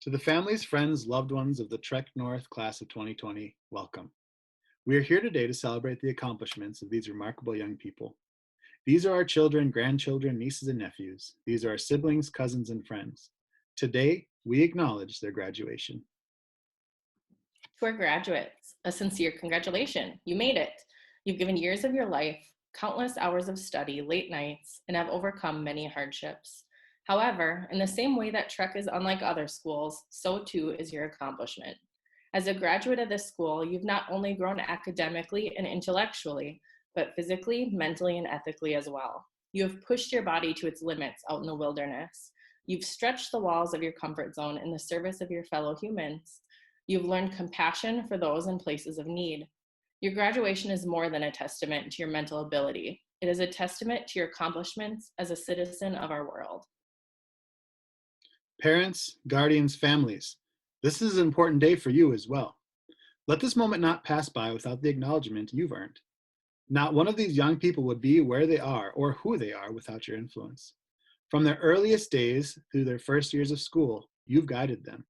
To the families, friends, loved ones of the TrekNorth Class of 2020, welcome. We are here today to celebrate the accomplishments of these remarkable young people. These are our children, grandchildren, nieces, and nephews. These are our siblings, cousins, and friends. Today, we acknowledge their graduation. To our graduates, a sincere congratulations. You made it. You've given years of your life, countless hours of study, late nights, and have overcome many hardships. However, in the same way that Trek is unlike other schools, so too is your accomplishment. As a graduate of this school, you've not only grown academically and intellectually, but physically, mentally, and ethically as well. You have pushed your body to its limits out in the wilderness. You've stretched the walls of your comfort zone in the service of your fellow humans. You've learned compassion for those in places of need. Your graduation is more than a testament to your mental ability. It is a testament to your accomplishments as a citizen of our world. Parents, guardians, families, this is an important day for you as well. Let this moment not pass by without the acknowledgement you've earned. Not one of these young people would be where they are or who they are without your influence. From their earliest days through their first years of school, you've guided them.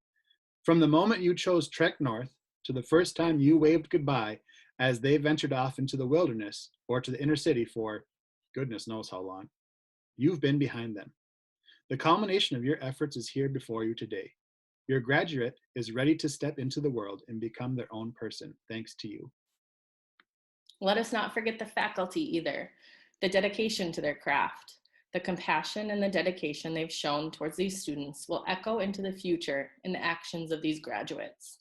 From the moment you chose Trek North to the first time you waved goodbye as they ventured off into the wilderness or to the inner city for goodness knows how long, you've been behind them. The culmination of your efforts is here before you today. Your graduate is ready to step into the world and become their own person, thanks to you. Let us not forget the faculty either, the dedication to their craft. The compassion and the dedication they've shown towards these students will echo into the future in the actions of these graduates.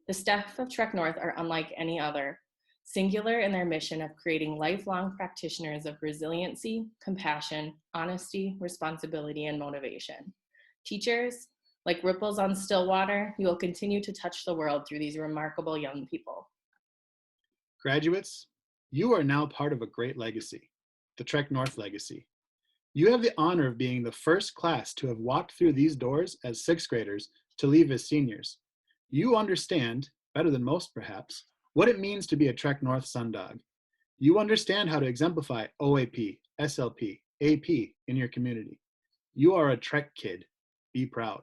The staff of Trek North are unlike any other, singular in their mission of creating lifelong practitioners of resiliency, compassion, honesty, responsibility, and motivation. Teachers, like ripples on still water, you will continue to touch the world through these remarkable young people. Graduates, you are now part of a great legacy, the Trek North legacy. You have the honor of being the first class to have walked through these doors as sixth graders to leave as seniors. You understand, better than most perhaps, what it means to be a Trek North Sundog. You understand how to exemplify OAP, SLP, AP in your community. You are a Trek kid. Be proud.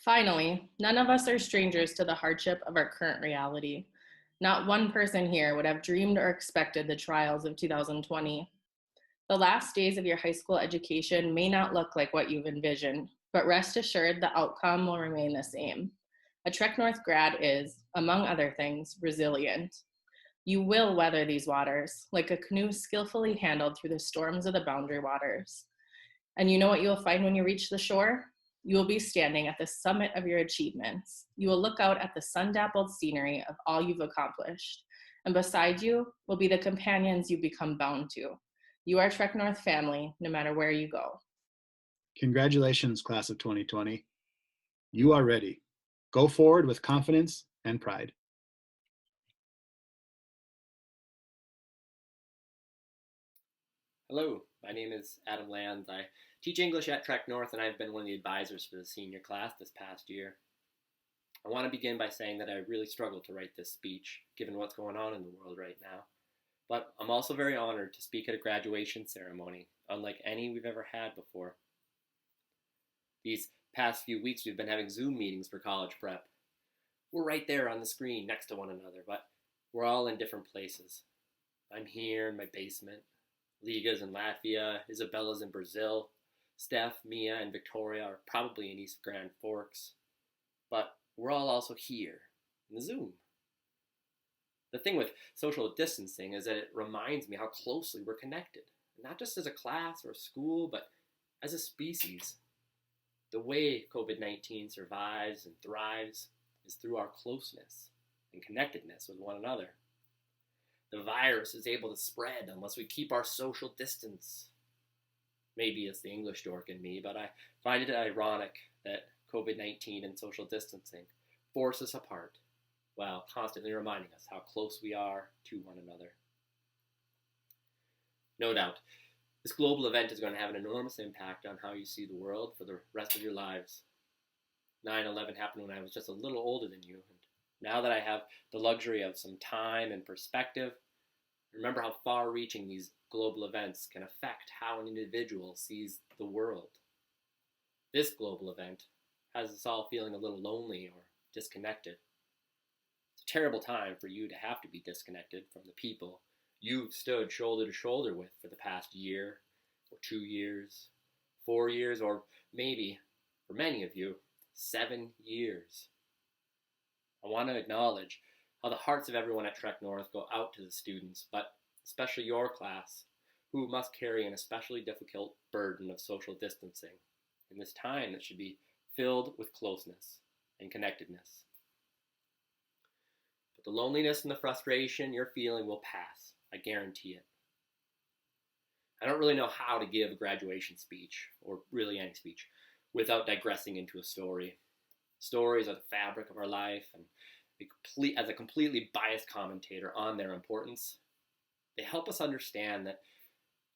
Finally, none of us are strangers to the hardship of our current reality. Not one person here would have dreamed or expected the trials of 2020. The last days of your high school education may not look like what you've envisioned, but rest assured the outcome will remain the same. A Trek North grad is, among other things, resilient. You will weather these waters, like a canoe skillfully handled through the storms of the boundary waters. And you know what you will find when you reach the shore? You will be standing at the summit of your achievements. You will look out at the sun-dappled scenery of all you've accomplished. And beside you will be the companions you become bound to. You are Trek North family, no matter where you go. Congratulations, class of 2020. You are ready. Go forward with confidence and pride. Hello, my name is Adam Lands. I teach English at Trek North, and I've been one of the advisors for the senior class this past year. I want to begin by saying that I really struggled to write this speech, given what's going on in the world right now. But I'm also very honored to speak at a graduation ceremony, unlike any we've ever had before. These past few weeks, we've been having Zoom meetings for college prep. We're right there on the screen next to one another, but we're all in different places. I'm here in my basement. Liga's in Latvia, Isabella's in Brazil, Steph, Mia, and Victoria are probably in East Grand Forks. But we're all also here, in the Zoom. The thing with social distancing is that it reminds me how closely we're connected, not just as a class or a school, but as a species. The way COVID-19 survives and thrives is through our closeness and connectedness with one another. The virus is able to spread unless we keep our social distance. Maybe it's the English dork in me, but I find it ironic that COVID-19 and social distancing force us apart while constantly reminding us how close we are to one another. No doubt, this global event is going to have an enormous impact on how you see the world for the rest of your lives. 9/11 happened when I was just a little older than you, and now that I have the luxury of some time and perspective, remember how far-reaching these global events can affect how an individual sees the world. This global event, has us all feeling a little lonely or disconnected. It's a terrible time for you to have to be disconnected from the people you've stood shoulder to shoulder with for the past year, or 2 years, 4 years, or maybe, for many of you, 7 years. I want to acknowledge how the hearts of everyone at Trek North go out to the students, but especially your class, who must carry an especially difficult burden of social distancing in this time that should be filled with closeness and connectedness. But the loneliness and the frustration you're feeling will pass, I guarantee it. I don't really know how to give a graduation speech, or really any speech, without digressing into a story. Stories are the fabric of our life, and as a completely biased commentator on their importance, they help us understand that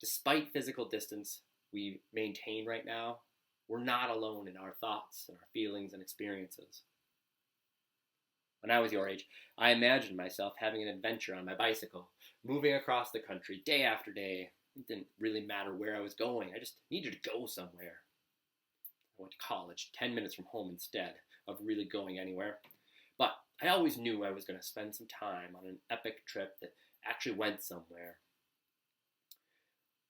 despite physical distance we maintain right now, we're not alone in our thoughts and our feelings and experiences. When I was your age, I imagined myself having an adventure on my bicycle, moving across the country day after day. It didn't really matter where I was going, I just needed to go somewhere. I went to college 10 minutes from home instead of really going anywhere. But I always knew I was going to spend some time on an epic trip that actually went somewhere.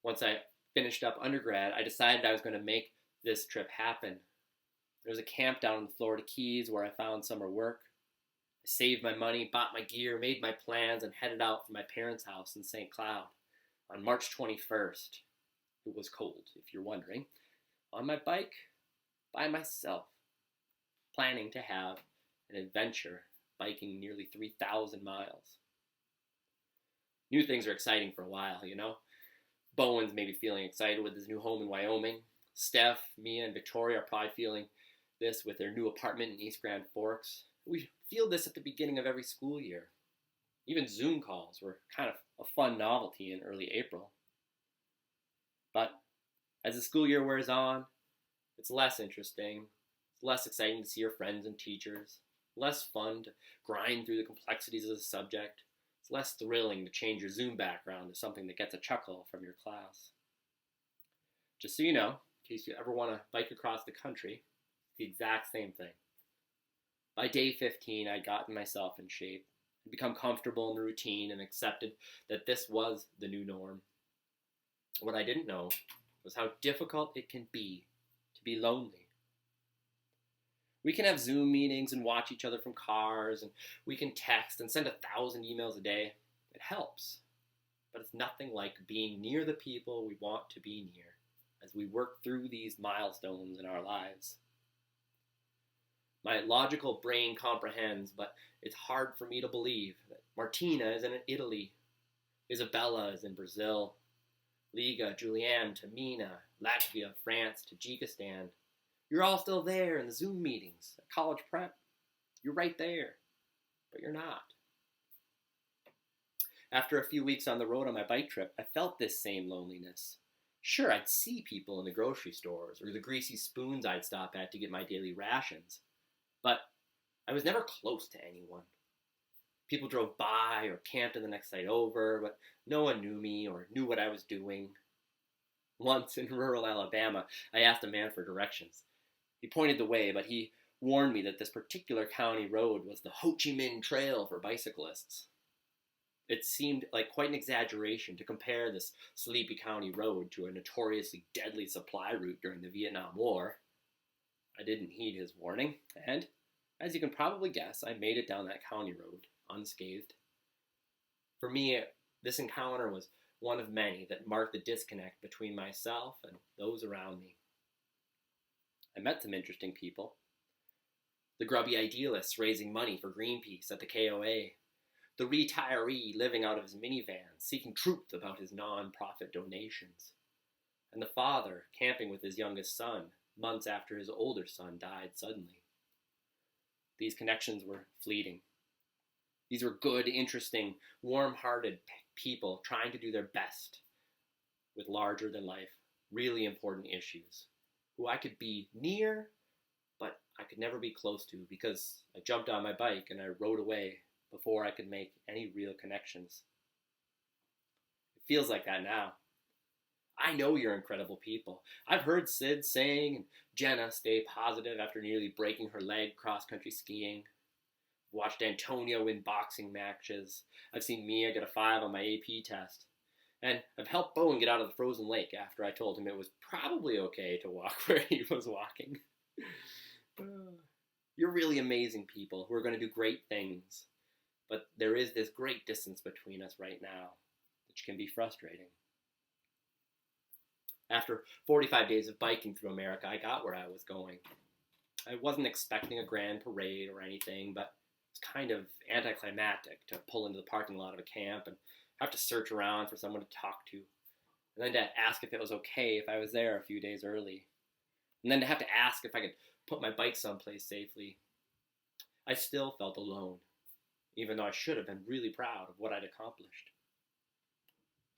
Once I finished up undergrad, I decided I was going to make this trip happen. There was a camp down in the Florida Keys where I found summer work. I saved my money, bought my gear, made my plans, and headed out from my parents' house in St. Cloud on March 21st. It was cold, if you're wondering. On my bike, by myself, planning to have an adventure biking nearly 3,000 miles. New things are exciting for a while, you know? Bowen's maybe feeling excited with his new home in Wyoming. Steph, Mia, and Victoria are probably feeling this with their new apartment in East Grand Forks. We feel this at the beginning of every school year. Even Zoom calls were kind of a fun novelty in early April. But as the school year wears on, it's less interesting. It's less exciting to see your friends and teachers. Less fun to grind through the complexities of the subject. It's less thrilling to change your Zoom background to something that gets a chuckle from your class. Just so you know, in case you ever want to bike across the country, it's the exact same thing. By day 15, I'd gotten myself in shape, I'd become comfortable in the routine, and accepted that this was the new norm. What I didn't know was how difficult it can be to be lonely. We can have Zoom meetings and watch each other from cars, and we can text and send 1,000 emails a day. It helps, but it's nothing like being near the people we want to be near as we work through these milestones in our lives. My logical brain comprehends, but it's hard for me to believe that Martina is in Italy, Isabella is in Brazil, Liga, Julianne, Tamina, Latvia, France, Tajikistan. You're all still there in the Zoom meetings at college prep. You're right there, but you're not. After a few weeks on the road on my bike trip, I felt this same loneliness. Sure, I'd see people in the grocery stores or the greasy spoons I'd stop at to get my daily rations, but I was never close to anyone. People drove by or camped in the next site over, but no one knew me or knew what I was doing. Once in rural Alabama, I asked a man for directions. He pointed the way, but he warned me that this particular county road was the Ho Chi Minh Trail for bicyclists. It seemed like quite an exaggeration to compare this sleepy county road to a notoriously deadly supply route during the Vietnam War. I didn't heed his warning, and, as you can probably guess, I made it down that county road unscathed. For me, this encounter was one of many that marked the disconnect between myself and those around me. I met some interesting people. The grubby idealists raising money for Greenpeace at the KOA. The retiree living out of his minivan, seeking truth about his non-profit donations. And the father camping with his youngest son, months after his older son died suddenly. These connections were fleeting. These were good, interesting, warm-hearted people trying to do their best with larger-than-life, really important issues, who I could be near, but I could never be close to because I jumped on my bike and I rode away before I could make any real connections. It feels like that now. I know you're incredible people. I've heard Sid saying and Jenna stay positive after nearly breaking her leg cross-country skiing. Watched Antonio win boxing matches. I've seen Mia get a 5 on my AP test. And I've helped Bowen get out of the frozen lake after I told him it was probably okay to walk where he was walking. You're really amazing people who are going to do great things. But there is this great distance between us right now, which can be frustrating. After 45 days of biking through America, I got where I was going. I wasn't expecting a grand parade or anything, but it's kind of anticlimactic to pull into the parking lot of a camp and have to search around for someone to talk to, and then to ask if it was okay if I was there a few days early, and then to have to ask if I could put my bike someplace safely. I still felt alone, even though I should have been really proud of what I'd accomplished.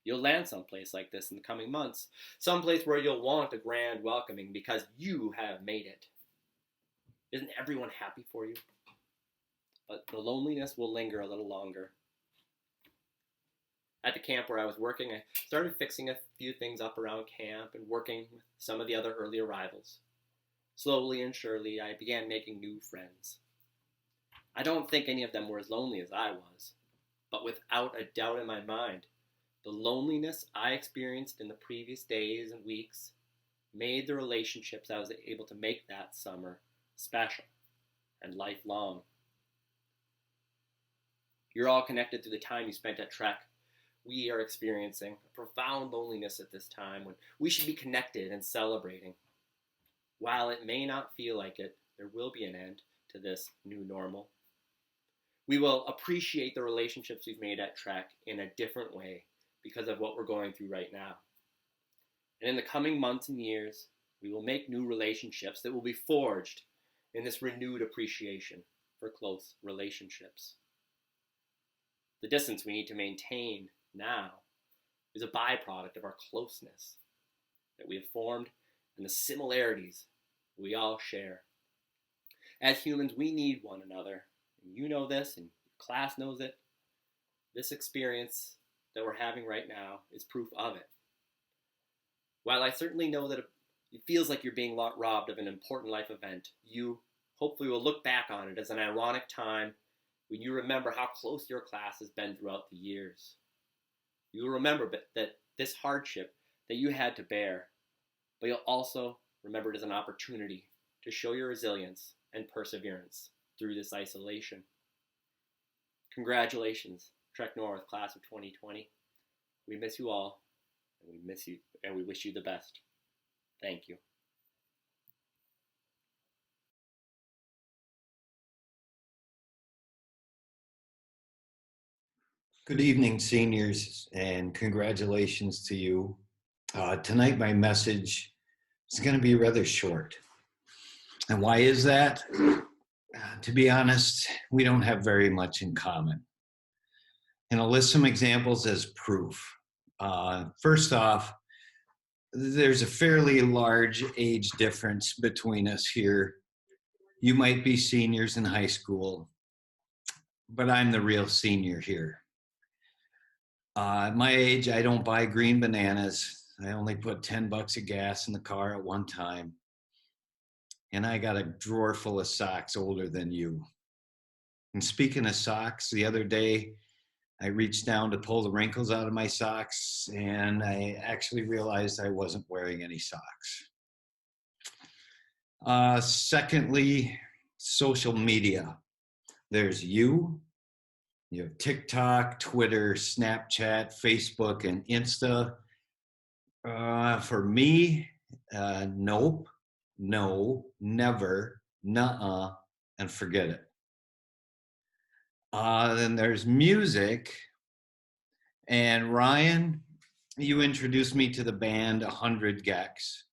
You'll land someplace like this in the coming months, someplace where you'll want a grand welcoming because you have made it. Isn't everyone happy for you? But the loneliness will linger a little longer. At the camp where I was working, I started fixing a few things up around camp and working with some of the other early arrivals. Slowly and surely, I began making new friends. I don't think any of them were as lonely as I was, but without a doubt in my mind, the loneliness I experienced in the previous days and weeks made the relationships I was able to make that summer special and lifelong. You're all connected through the time you spent at Trek. We are experiencing a profound loneliness at this time when we should be connected and celebrating. While it may not feel like it, there will be an end to this new normal. We will appreciate the relationships we've made at Trek in a different way because of what we're going through right now. And in the coming months and years, we will make new relationships that will be forged in this renewed appreciation for close relationships. The distance we need to maintain now is a byproduct of our closeness that we have formed and the similarities we all share. As humans, we need one another. And you know this, and your class knows it. This experience that we're having right now is proof of it. While I certainly know that it feels like you're being robbed of an important life event, you hopefully will look back on it as an ironic time when you remember how close your class has been throughout the years. You will remember that this hardship that you had to bear, but you'll also remember it as an opportunity to show your resilience and perseverance through this isolation. Congratulations, TrekNorth Class of 2020. We miss you all, and we miss you, and we wish you the best. Thank you. Good evening, seniors, and congratulations to you. Tonight, my message is going to be rather short. And why is that? To be honest, we don't have very much in common. And I'll list some examples as proof. First off, there's a fairly large age difference between us here. You might be seniors in high school, but I'm the real senior here. At my age, I don't buy green bananas. I only put $10 of gas in the car at one time. And I got a drawer full of socks older than you. And speaking of socks, the other day, I reached down to pull the wrinkles out of my socks, and I actually realized I wasn't wearing any socks. Secondly, social media. There's you. You have TikTok, Twitter, Snapchat, Facebook, and Insta. For me, nope, no, never, nuh-uh, and forget it. Then there's music. And Ryan, you introduced me to the band 100 Gex.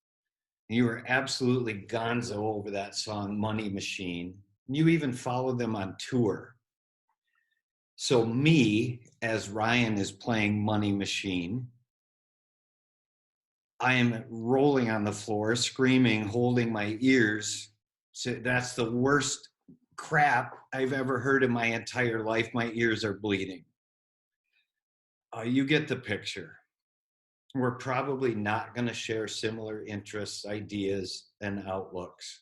You were absolutely gonzo over that song, Money Machine. You even followed them on tour. So me, as Ryan is playing Money Machine, I am rolling on the floor, screaming, holding my ears. So that's the worst crap I've ever heard in my entire life. My ears are bleeding. You get the picture. we're probably not going to share similar interests, ideas, and outlooks.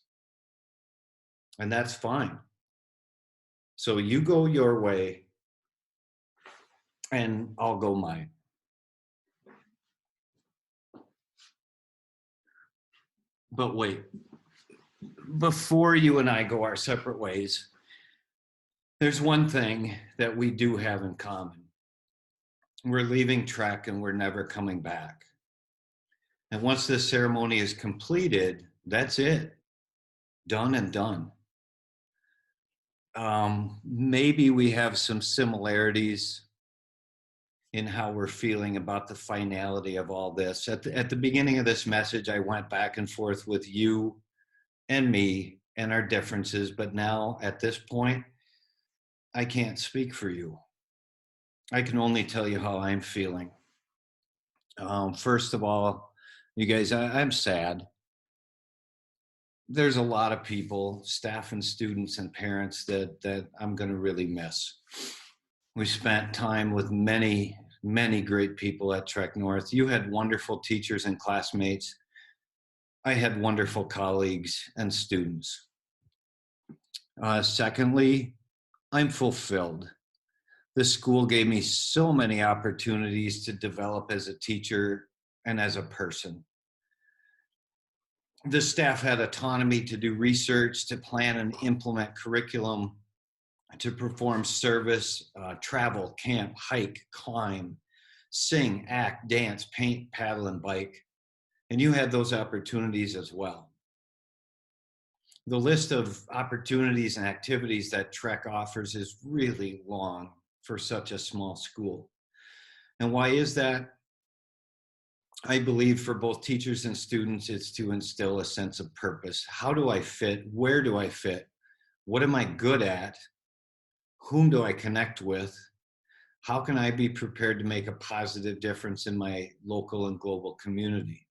And that's fine. So you go your way, and I'll go mine. But wait, before you and I go our separate ways, there's one thing that we do have in common. We're leaving Trek and we're never coming back. And once this ceremony is completed, that's it. Done and done. Maybe we have some similarities in how we're feeling about the finality of all this. At the beginning of this message, I went back and forth with you and me and our differences, but now at this point, I can't speak for you. I can only tell you how I'm feeling. First of all, you guys, I'm sad. There's a lot of people, staff and students and parents that I'm going to really miss. We spent time with many, many great people at Trek North. You had wonderful teachers and classmates. I had wonderful colleagues and students. Secondly, I'm fulfilled. The school gave me so many opportunities to develop as a teacher and as a person. The staff had autonomy to do research, to plan and implement curriculum, to perform service, travel, camp, hike, climb, sing, act, dance, paint, paddle, and bike. And you had those opportunities as well. The list of opportunities and activities that Trek offers is really long for such a small school. And why is that? I believe for both teachers and students, it's to instill a sense of purpose. How do I fit? Where do I fit? What am I good at? Whom do I connect with? How can I be prepared to make a positive difference in my local and global community?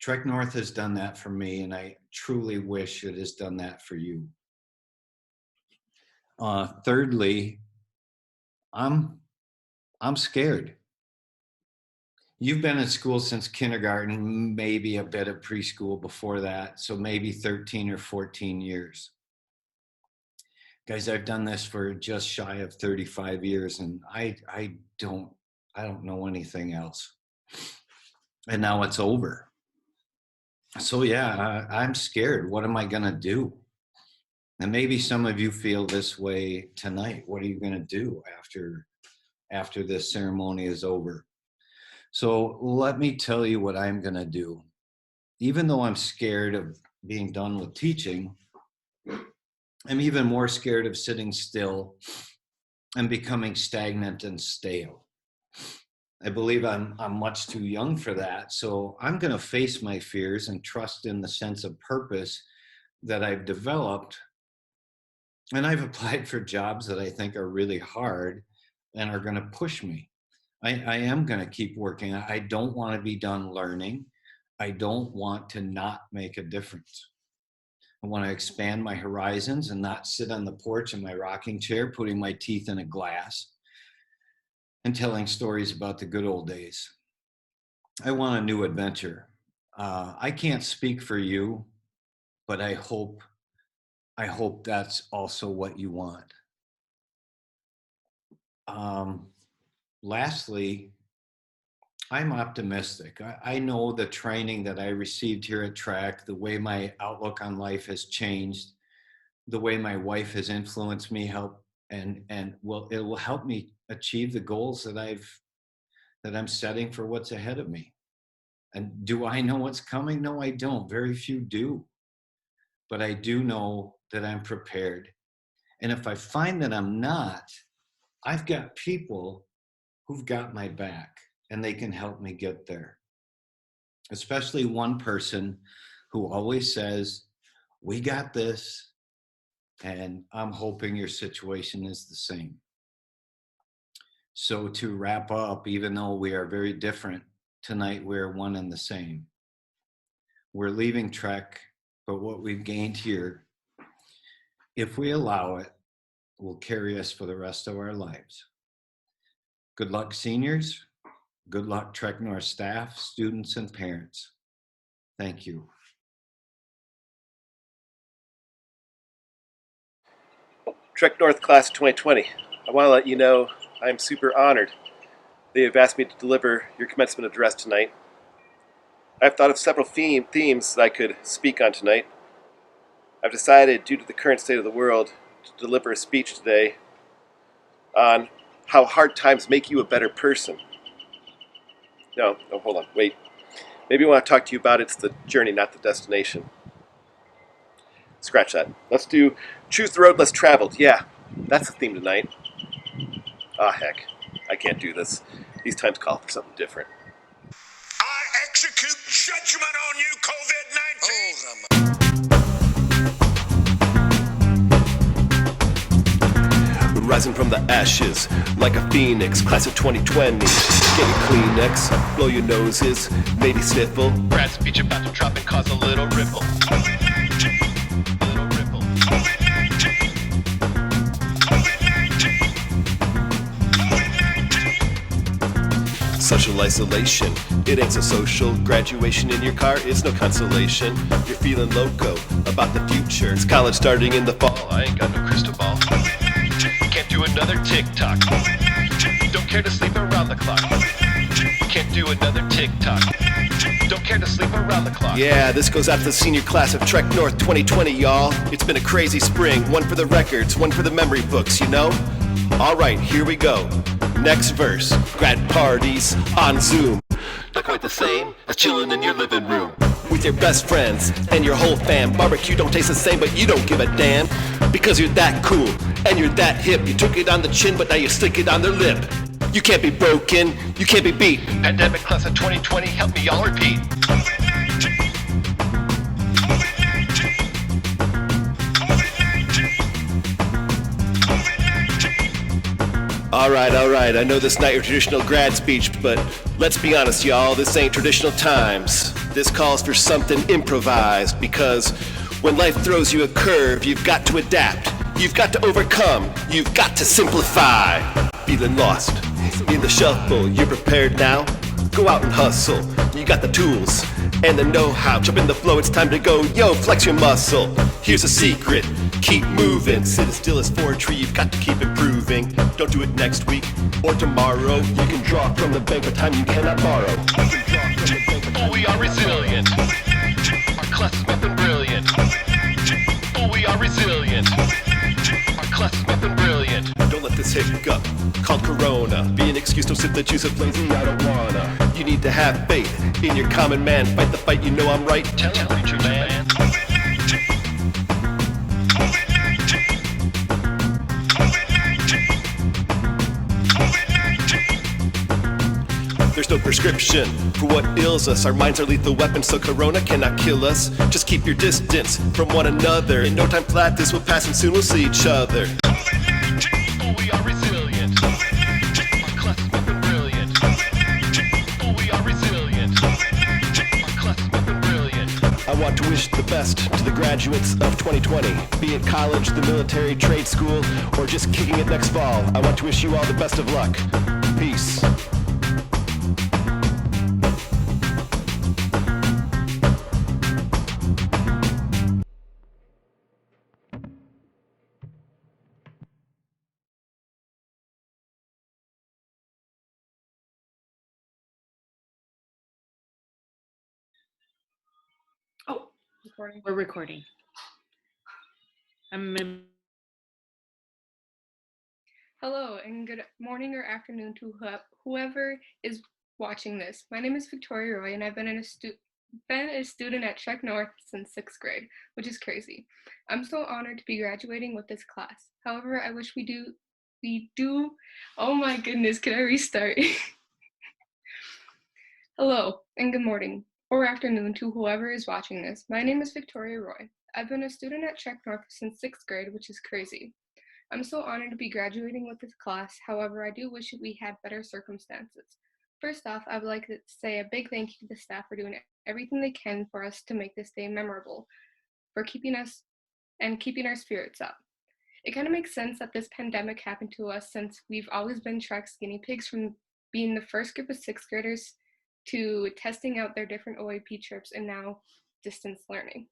Trek North has done that for me, and I truly wish it has done that for you. Thirdly, I'm scared. You've been in school since kindergarten, maybe a bit of preschool before that, so maybe 13 or 14 years. Guys, I've done this for just shy of 35 years, and I don't know anything else. And now it's over. So yeah, I'm scared. What am I gonna do? And maybe some of you feel this way tonight. What are you gonna do after this ceremony is over? So let me tell you what I'm gonna do. Even though I'm scared of being done with teaching, I'm even more scared of sitting still and becoming stagnant and stale. I believe I'm much too young for that. So I'm going to face my fears and trust in the sense of purpose that I've developed. And I've applied for jobs that I think are really hard and are going to push me. I am going to keep working. I don't want to be done learning. I don't want to not make a difference. I want to expand my horizons and not sit on the porch in my rocking chair, putting my teeth in a glass and telling stories about the good old days. I want a new adventure. I can't speak for you, but I hope that's also what you want. Lastly, I'm optimistic. I know the training that I received here at Trek, the way my outlook on life has changed, the way my wife has influenced me, it will help me achieve the goals that I'm setting for what's ahead of me. And do I know what's coming? No, I don't. Very few do. But I do know that I'm prepared. And if I find that I'm not, I've got people who've got my back and they can help me get there. Especially one person who always says, "We got this." And I'm hoping your situation is the same. So to wrap up, even though we are very different, tonight we're one and the same. We're leaving Trek, but what we've gained here, if we allow it, will carry us for the rest of our lives. Good luck, seniors. Good luck, TrekNorth staff, students, and parents. Thank you. TrekNorth Class of 2020. I want to let you know I'm super honored they have asked me to deliver your commencement address tonight. I've thought of several themes that I could speak on tonight. I've decided, due to the current state of the world, to deliver a speech today on how hard times make you a better person. No, hold on, wait. Maybe I want to talk to you about it's the journey, not the destination. Scratch that. Let's do choose the road less traveled. Yeah, that's the theme tonight. Ah, heck. I can't do this. These times call for something different. I execute judgment on you, COVID-19. Rising from the ashes like a phoenix, class of 2020. Get your Kleenex, blow your noses, maybe sniffle. Brad's speech about to drop and cause a little ripple. COVID-19. Little ripple. COVID-19. COVID-19. COVID-19. Social isolation, it ain't so social. Graduation in your car is no consolation. You're feeling loco about the future. It's college starting in the fall. I ain't got no crystal ball. COVID-19. Can't do another TikTok. COVID-19. Don't care to sleep around the clock. COVID-19. Can't do another TikTok. COVID-19. Don't care to sleep around the clock. Yeah, this goes out to the senior class of TrekNorth 2020, y'all. It's been a crazy spring. One for the records, one for the memory books, you know? Alright, here we go. Next verse. Grad parties on Zoom. Not quite the same as chilling in your living room with your best friends and your whole fam. Barbecue don't taste the same, but you don't give a damn because you're that cool and you're that hip. You took it on the chin, but now you stick it on their lip. You can't be broken, you can't be beat. Pandemic class of 2020, help me y'all repeat. COVID-19. COVID-19. COVID-19. Alright, I know this not your traditional grad speech, but let's be honest, y'all, this ain't traditional times. This calls for something improvised, because when life throws you a curve, you've got to adapt. You've got to overcome. You've got to simplify. Feeling lost in the shuffle, you're prepared now? Go out and hustle. You got the tools and the know-how. Jump in the flow, it's time to go. Yo, flex your muscle. Here's a secret. Keep moving. Sit as still as for a tree. You've got to keep improving. Don't do it next week or tomorrow. You can draw from the bank, but time you cannot borrow. Oh, we are resilient. Our class is nothing brilliant. Oh, we are resilient. Our class is nothing brilliant. Don't let this hiccup called Corona be an excuse to sip the juice of lazy. I don't wanna. You need to have faith in your common man. Fight the fight, you know I'm right. Tell him, preacher man. COVID-19. COVID-19. COVID-19. COVID-19. There's no prescription for what ails us. Our minds are lethal weapons, so Corona cannot kill us. Just keep your distance from one another. In no time flat, this will pass and soon we'll see each other. COVID-19. Oh, we are resilient. COVID-19. Our class is nothing brilliant. COVID-19. Oh, we are resilient. COVID-19. Our class is nothing brilliant. I want to wish the best to the graduates of 2020, be it college, the military, trade school, or just kicking it next fall. I want to wish you all the best of luck. Peace. Oh, recording. We're recording. Hello and good morning or afternoon to whoever is watching this. My name is Victoria Roy and I've been a student at TrekNorth since 6th grade, which is crazy. I'm so honored to be graduating with this class. However, I wish we do, oh my goodness, can I restart? Hello and good morning or afternoon to whoever is watching this. My name is Victoria Roy. I've been a student at TrekNorth since 6th grade, which is crazy. I'm so honored to be graduating with this class. However, I do wish we had better circumstances. First off, I would like to say a big thank you to the staff for doing everything they can for us to make this day memorable, for keeping our spirits up. It kind of makes sense that this pandemic happened to us since we've always been Trek's guinea pigs from being the first group of sixth graders to testing out their different OAP trips and now distance learning.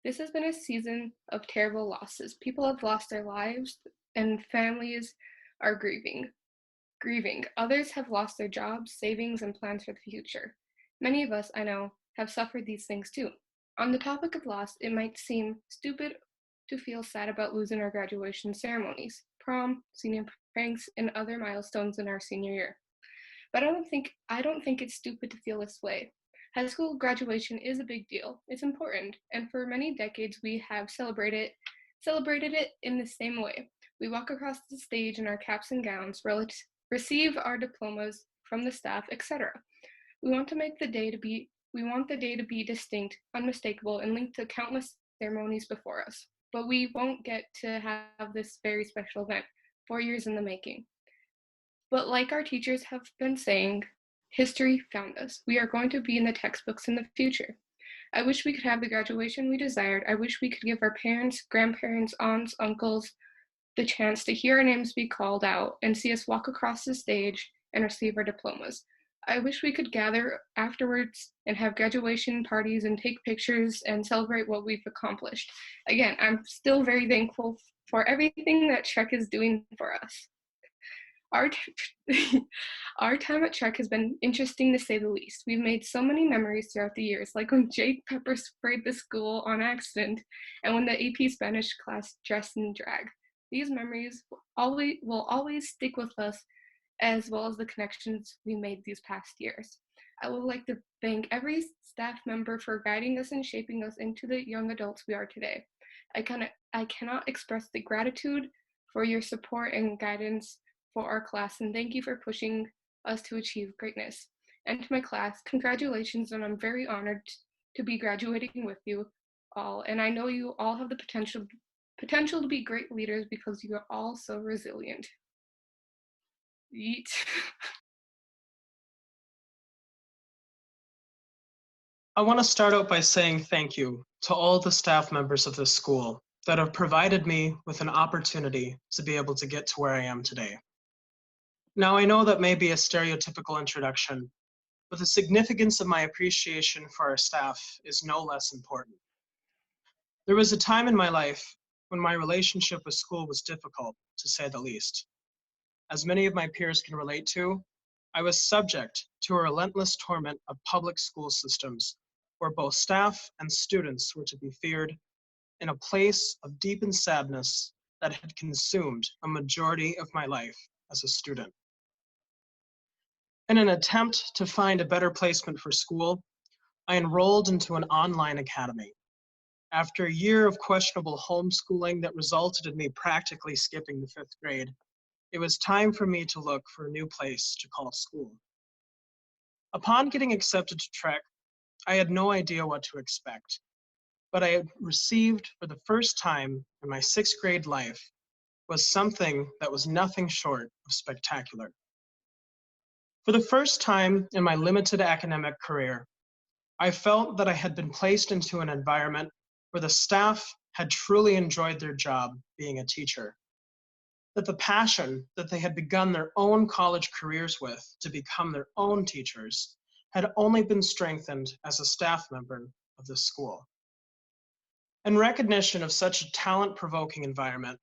This has been a season of terrible losses. People have lost their lives and families are grieving. Others have lost their jobs, savings, and plans for the future. Many of us, I know, have suffered these things too. On the topic of loss, it might seem stupid to feel sad about losing our graduation ceremonies, prom, senior pranks, and other milestones in our senior year. But I don't think it's stupid to feel this way. High school graduation is a big deal. It's important, and for many decades we have celebrated it in the same way. We walk across the stage in our caps and gowns, receive our diplomas from the staff, etc. We want the day to be distinct, unmistakable, and linked to countless ceremonies before us. But we won't get to have this very special event, 4 years in the making. But like our teachers have been saying, history found us. We are going to be in the textbooks in the future. I wish we could have the graduation we desired. I wish we could give our parents, grandparents, aunts, uncles the chance to hear our names be called out and see us walk across the stage and receive our diplomas. I wish we could gather afterwards and have graduation parties and take pictures and celebrate what we've accomplished. Again, I'm still very thankful for everything that Trek is doing for us. Our time at Trek has been interesting to say the least. We've made so many memories throughout the years, like when Jake pepper sprayed the school on accident and when the AP Spanish class dressed in drag. These memories will always stick with us, as well as the connections we made these past years. I would like to thank every staff member for guiding us and shaping us into the young adults we are today. I cannot express the gratitude for your support and guidance for our class, and thank you for pushing us to achieve greatness. And to my class, congratulations, and I'm very honored to be graduating with you all. And I know you all have the potential to be great leaders because you are all so resilient. Yeet. I want to start out by saying thank you to all the staff members of this school that have provided me with an opportunity to be able to get to where I am today. Now, I know that may be a stereotypical introduction, but the significance of my appreciation for our staff is no less important. There was a time in my life when my relationship with school was difficult, to say the least. As many of my peers can relate to, I was subject to a relentless torment of public school systems, where both staff and students were to be feared, in a place of deepened sadness that had consumed a majority of my life as a student. In an attempt to find a better placement for school, I enrolled into an online academy. After a year of questionable homeschooling that resulted in me practically skipping the 5th grade, it was time for me to look for a new place to call school. Upon getting accepted to Trek, I had no idea what to expect, but I had received for the first time in my 6th grade life was something that was nothing short of spectacular. For the first time in my limited academic career, I felt that I had been placed into an environment where the staff had truly enjoyed their job being a teacher, that the passion that they had begun their own college careers with to become their own teachers had only been strengthened as a staff member of the school. In recognition of such a talent-provoking environment,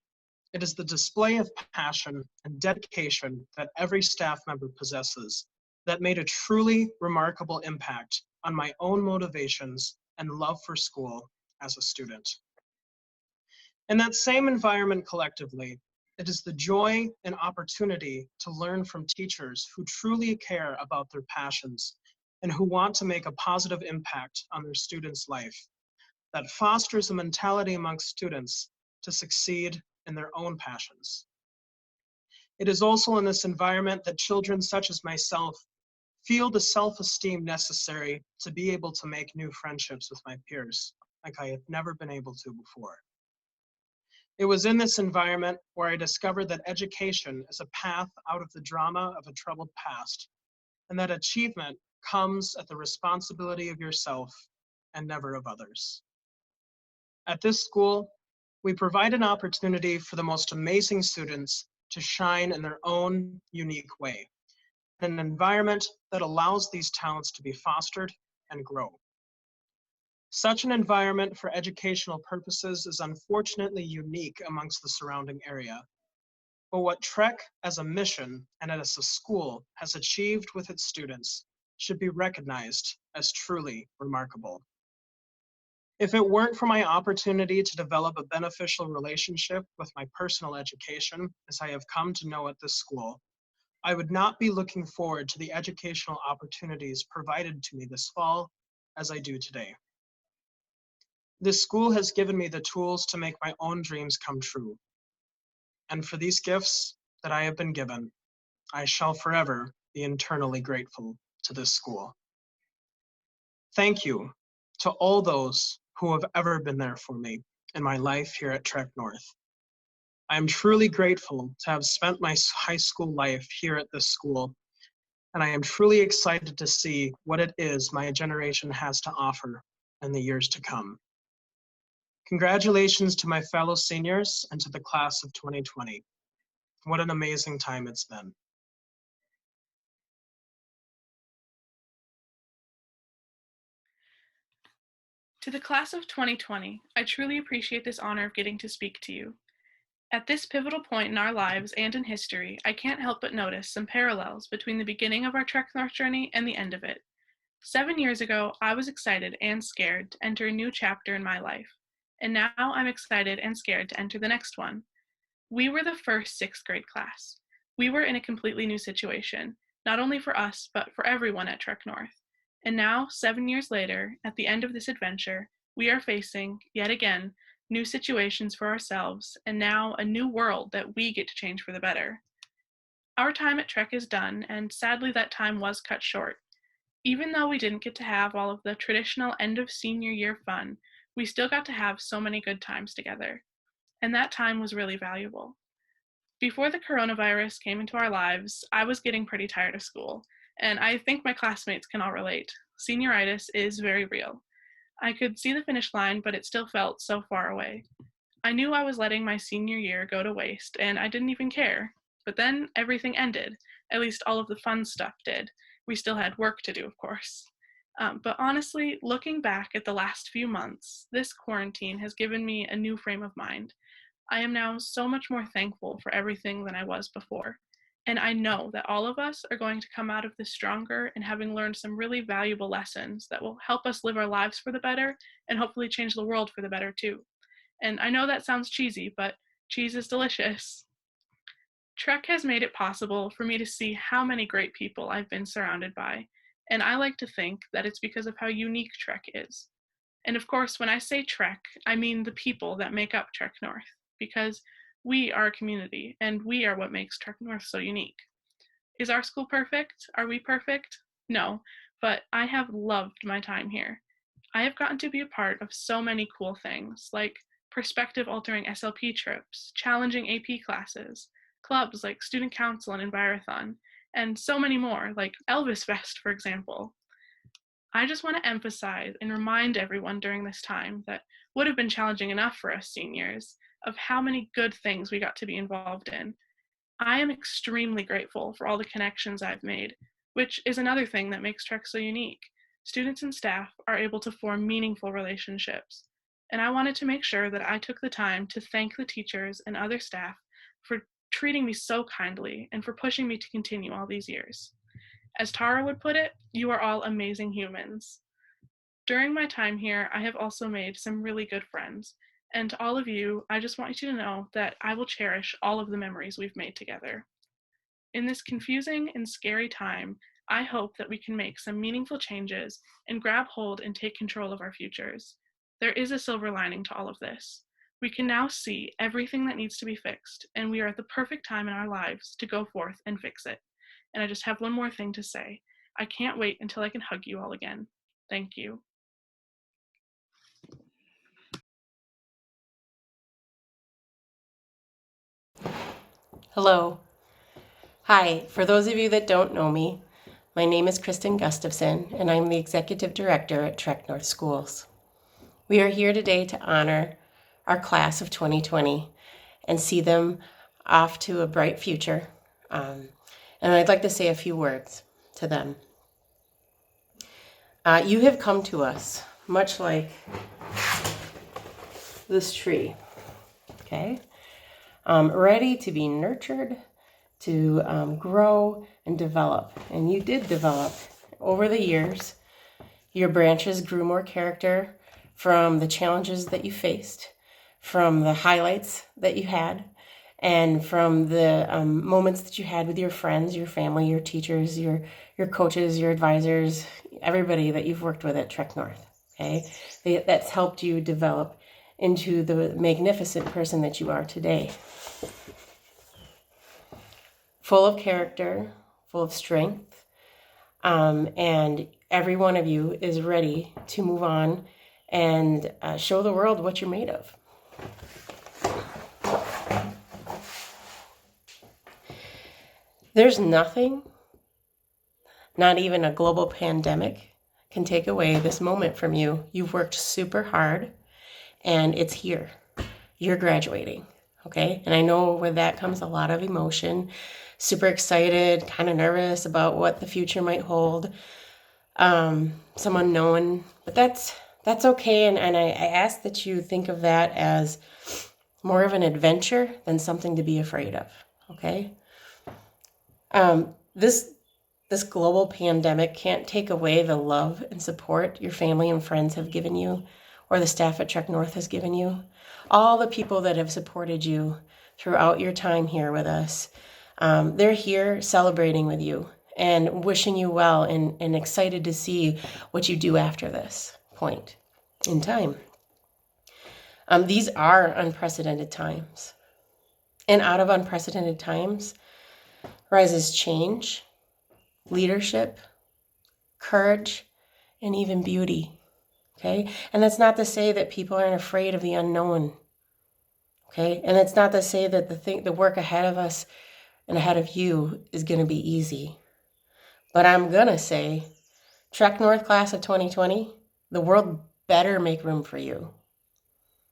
it is the display of passion and dedication that every staff member possesses that made a truly remarkable impact on my own motivations and love for school as a student. In that same environment collectively, it is the joy and opportunity to learn from teachers who truly care about their passions and who want to make a positive impact on their students' life that fosters a mentality amongst students to succeed in their own passions. It is also in this environment that children such as myself feel the self-esteem necessary to be able to make new friendships with my peers, like I had never been able to before. It was in this environment where I discovered that education is a path out of the drama of a troubled past, and that achievement comes at the responsibility of yourself and never of others. At this school, we provide an opportunity for the most amazing students to shine in their own unique way, an environment that allows these talents to be fostered and grow. Such an environment for educational purposes is unfortunately unique amongst the surrounding area. But what Trek as a mission and as a school has achieved with its students should be recognized as truly remarkable. If it weren't for my opportunity to develop a beneficial relationship with my personal education, as I have come to know at this school, I would not be looking forward to the educational opportunities provided to me this fall as I do today. This school has given me the tools to make my own dreams come true. And for these gifts that I have been given, I shall forever be eternally grateful to this school. Thank you to all those who have ever been there for me in my life here at TrekNorth. I am truly grateful to have spent my high school life here at this school, and I am truly excited to see what it is my generation has to offer in the years to come. Congratulations to my fellow seniors and to the class of 2020. What an amazing time it's been. To the class of 2020, I truly appreciate this honor of getting to speak to you. At this pivotal point in our lives and in history, I can't help but notice some parallels between the beginning of our TrekNorth journey and the end of it. 7 years ago, I was excited and scared to enter a new chapter in my life, and now I'm excited and scared to enter the next one. We were the first 6th grade class. We were in a completely new situation, not only for us, but for everyone at TrekNorth. And now, 7 years later, at the end of this adventure, we are facing, yet again, new situations for ourselves, and now a new world that we get to change for the better. Our time at Trek is done, and sadly that time was cut short. Even though we didn't get to have all of the traditional end of senior year fun, we still got to have so many good times together. And that time was really valuable. Before the coronavirus came into our lives, I was getting pretty tired of school, and I think my classmates can all relate. Senioritis is very real. I could see the finish line, but it still felt so far away. I knew I was letting my senior year go to waste, and I didn't even care. But then everything ended. At least all of the fun stuff did. We still had work to do, of course. But honestly, looking back at the last few months, this quarantine has given me a new frame of mind. I am now so much more thankful for everything than I was before. And I know that all of us are going to come out of this stronger and having learned some really valuable lessons that will help us live our lives for the better and hopefully change the world for the better too. And I know that sounds cheesy, but cheese is delicious. Trek has made it possible for me to see how many great people I've been surrounded by, and I like to think that it's because of how unique Trek is. And of course, when I say Trek, I mean the people that make up TrekNorth, because we are a community, and we are what makes TrekNorth so unique. Is our school perfect? Are we perfect? No, but I have loved my time here. I have gotten to be a part of so many cool things, like perspective-altering SLP trips, challenging AP classes, clubs like Student Council and Envirothon, and so many more, like Elvis Fest, for example. I just want to emphasize and remind everyone during this time that would have been challenging enough for us seniors of how many good things we got to be involved in. I am extremely grateful for all the connections I've made, which is another thing that makes Trek so unique. Students and staff are able to form meaningful relationships, and I wanted to make sure that I took the time to thank the teachers and other staff for treating me so kindly and for pushing me to continue all these years. As Tara would put it, you are all amazing humans. During my time here, I have also made some really good friends. And to all of you, I just want you to know that I will cherish all of the memories we've made together. In this confusing and scary time, I hope that we can make some meaningful changes and grab hold and take control of our futures. There is a silver lining to all of this. We can now see everything that needs to be fixed, and we are at the perfect time in our lives to go forth and fix it. And I just have one more thing to say. I can't wait until I can hug you all again. Thank you. Hello. Hi, for those of you that don't know me, my name is Kristen Gustafson, and I'm the Executive Director at TrekNorth Schools. We are here today to honor our class of 2020 and see them off to a bright future. And I'd like to say a few words to them. You have come to us much like this tree, okay? Ready to be nurtured, to grow and develop. And you did develop over the years. Your branches grew more character from the challenges that you faced, from the highlights that you had, and from the moments that you had with your friends, your family, your teachers, your coaches, your advisors, everybody that you've worked with at Trek North, okay? That's helped you develop into the magnificent person that you are today. Full of character, full of strength, and every one of you is ready to move on and show the world what you're made of. There's nothing, not even a global pandemic, can take away this moment from you. You've worked super hard, and it's here. You're graduating, okay? And I know with that comes a lot of emotion, super excited, kind of nervous about what the future might hold, some unknown, but that's okay. And I ask that you think of that as more of an adventure than something to be afraid of, okay? This global pandemic can't take away the love and support your family and friends have given you, or the staff at Trek North has given you. All the people that have supported you throughout your time here with us, they're here celebrating with you and wishing you well and excited to see what you do after this point in time. These are unprecedented times. And out of unprecedented times rises change, leadership, courage, and even beauty, okay? And that's not to say that people aren't afraid of the unknown, okay? And it's not to say that the work ahead of us and ahead of you is going to be easy. But I'm going to say, TrekNorth Class of 2020, the world better make room for you,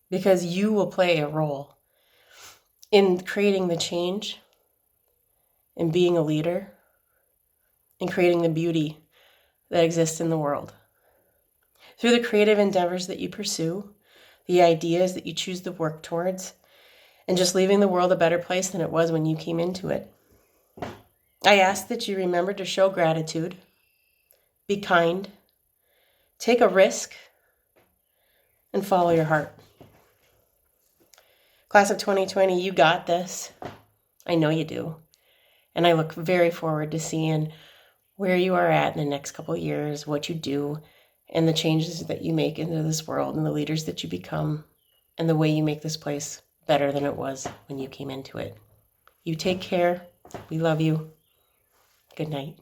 because you will play a role in creating the change, in being a leader, in creating the beauty that exists in the world. Through the creative endeavors that you pursue, the ideas that you choose to work towards, and just leaving the world a better place than it was when you came into it. I ask that you remember to show gratitude, be kind, take a risk, and follow your heart. Class of 2020, you got this. I know you do. And I look very forward to seeing where you are at in the next couple of years, what you do, and the changes that you make into this world, and the leaders that you become, and the way you make this place better than it was when you came into it. You take care. We love you. Good night.